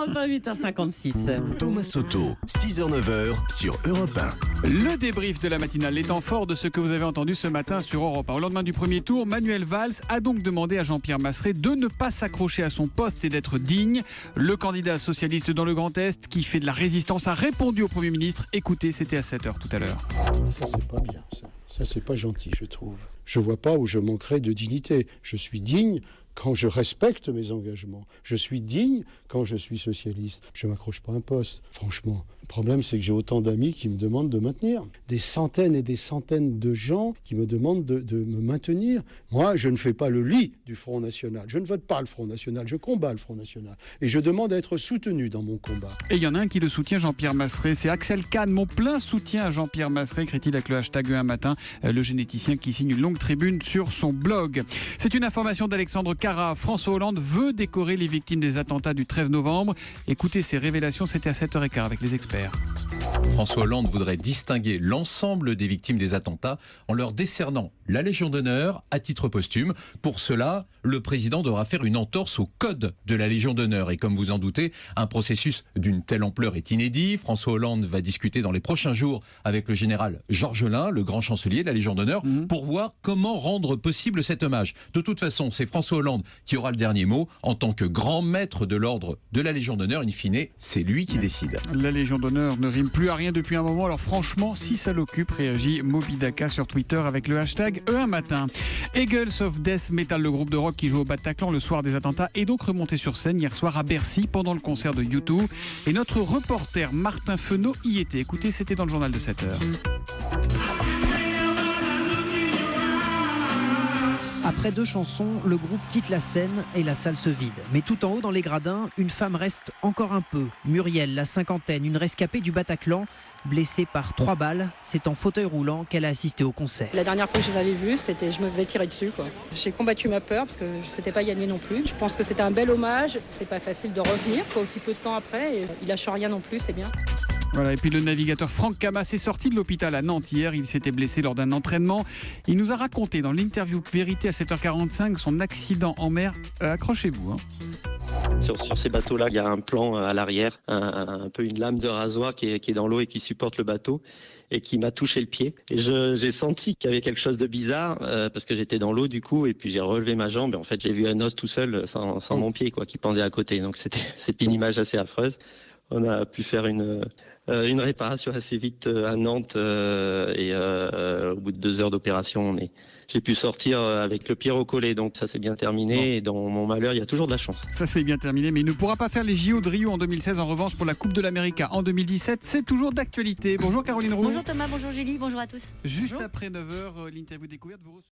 Europe 1, 8h56. Thomas Soto, 6h-9h sur Europe 1. Le débrief de la matinale, les temps forts de ce que vous avez entendu ce matin sur Europe 1. Au lendemain du premier tour, Manuel Valls a donc demandé à Jean-Pierre Masré de ne pas s'accrocher à son poste et d'être digne. Le candidat socialiste dans le Grand Est, qui fait de la résistance, a répondu au Premier ministre. Écoutez, c'était à 7h tout à l'heure. Ça, c'est pas bien. Ça, c'est pas gentil, je trouve. Je vois pas où je manquerai de dignité. Je suis digne quand je respecte mes engagements. Je suis digne quand je suis socialiste. Je m'accroche pas à un poste, franchement. Le problème, c'est que j'ai autant d'amis qui me demandent de maintenir. Des centaines et des centaines de gens qui me demandent de me maintenir. Moi, je ne fais pas le lit du Front National. Je ne vote pas le Front National. Je combats le Front National. Et je demande à être soutenu dans mon combat. Et il y en a un qui le soutient, Jean-Pierre Masré. C'est Axel Kahn. Mon plein soutien à Jean-Pierre Masré, écrit-il avec le hashtag un matin. Le généticien qui signe une longue tribune sur son blog. C'est une information d'Alexandre Cara. François Hollande veut décorer les victimes des attentats du 13 novembre. Écoutez ces révélations, c'était à 7h15 avec les experts. François Hollande voudrait distinguer l'ensemble des victimes des attentats en leur décernant la Légion d'honneur à titre posthume. Pour cela, le président devra faire une entorse au code de la Légion d'honneur. Et comme vous en doutez, un processus d'une telle ampleur est inédit. François Hollande va discuter dans les prochains jours avec le général Georges Lain, le grand chancelier de la Légion d'honneur, pour voir comment rendre possible cet hommage. De toute façon, c'est François Hollande qui aura le dernier mot. En tant que grand maître de l'ordre de la Légion d'honneur, in fine, c'est lui qui décide. La Légion d'honneur ne rime plus à rien depuis un moment. Alors franchement, si ça l'occupe, réagit Mobidaka sur Twitter avec le hashtag un matin. Eagles of Death Metal, le groupe de rock qui joue au Bataclan le soir des attentats, est donc remonté sur scène hier soir à Bercy pendant le concert de U2. Et notre reporter Martin Fenot y était. Écoutez, c'était dans le journal de 7h. Après 2 chansons, le groupe quitte la scène et la salle se vide. Mais tout en haut dans les gradins, une femme reste encore un peu. Muriel, la cinquantaine, une rescapée du Bataclan, blessée par 3 balles. C'est en fauteuil roulant qu'elle a assisté au concert. La dernière fois que je l'avais vue, je me faisais tirer dessus, quoi. J'ai combattu ma peur parce que c'était pas gagné non plus. Je pense que c'était un bel hommage. C'est pas facile de revenir, quoi, aussi peu de temps après. Et il lâche rien non plus, c'est bien. Voilà, et puis le navigateur Franck Camas est sorti de l'hôpital à Nantes hier. Il s'était blessé lors d'un entraînement. Il nous a raconté dans l'interview Vérité à 7h45 son accident en mer. Accrochez-vous. Sur ces bateaux-là, il y a un plan à l'arrière, un peu une lame de rasoir qui est dans l'eau et qui supporte le bateau et qui m'a touché le pied. Et j'ai senti qu'il y avait quelque chose de bizarre parce que j'étais dans l'eau du coup et puis j'ai relevé ma jambe et en fait j'ai vu un os tout seul sans mon pied quoi, qui pendait à côté. Donc c'était une image assez affreuse. On a pu faire une réparation assez vite à Nantes et au bout de 2 heures d'opération, j'ai pu sortir avec le pied recollé. Donc ça s'est bien terminé et dans mon malheur, il y a toujours de la chance. Ça s'est bien terminé, mais il ne pourra pas faire les JO de Rio en 2016. En revanche, pour la Coupe de l'Amérique en 2017, c'est toujours d'actualité. Bonjour Caroline Roux. Bonjour Thomas, bonjour Julie, bonjour à tous. Juste après 9h, l'interview découverte vous